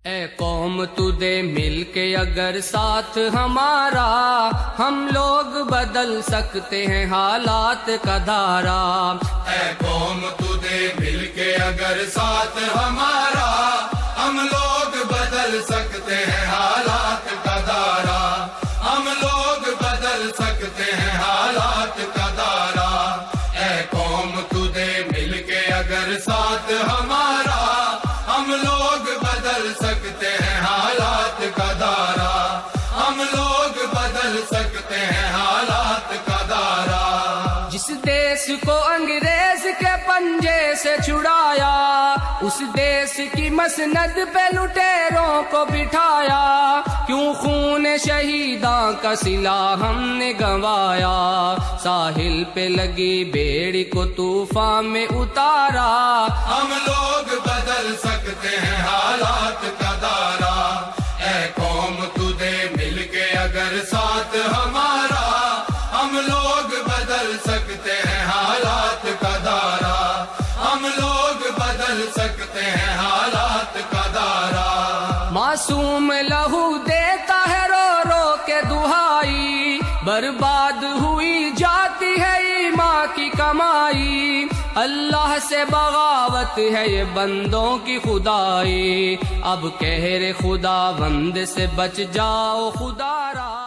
اے قوم تو دے مل کے اگر ساتھ ہمارا، ہم لوگ بدل سکتے ہیں حالات کا دھارا۔ اے قوم تو دے مل کے اگر ساتھ ہمارا، ہم لوگ بدل سکتے ہیں حالات کا دھارا، ہم لوگ بدل سکتے ہیں حالات کا دھارا۔ اے قوم تو دے مل کے اگر ساتھ ہمارا، ہم لوگ بدل سکتے ہیں حالات کا دھارا، ہم لوگ بدل سکتے ہیں حالات کا دھارا۔ جس دیس کو انگریز کے پنجے سے چھڑایا، اس دیس کی مسند پہ لٹیروں کو بٹھایا، کیوں خون شہیداں کا صلہ ہم نے گنوایا، ساحل پہ لگی بیڑی کو طوفان میں اتارا۔ ہم لوگ بدل سکتے ہیں حالات کا دھارا۔ اے قوم تو دے مل کے اگر ساتھ ہمارا، ہم لوگ بدل سکتے ہیں حالات کا دھارا، ہم لوگ بدل سکتے ہیں حالات کا دھارا۔ معصوم لہو دیتا ہے رو رو کے دہائی، برباد ہوئی جاتی ہے ایمان کی کمائی، اللہ سے بغاوت ہے یہ بندوں کی خدائی، اب قہر خدا بند سے بچ جاؤ خدا را۔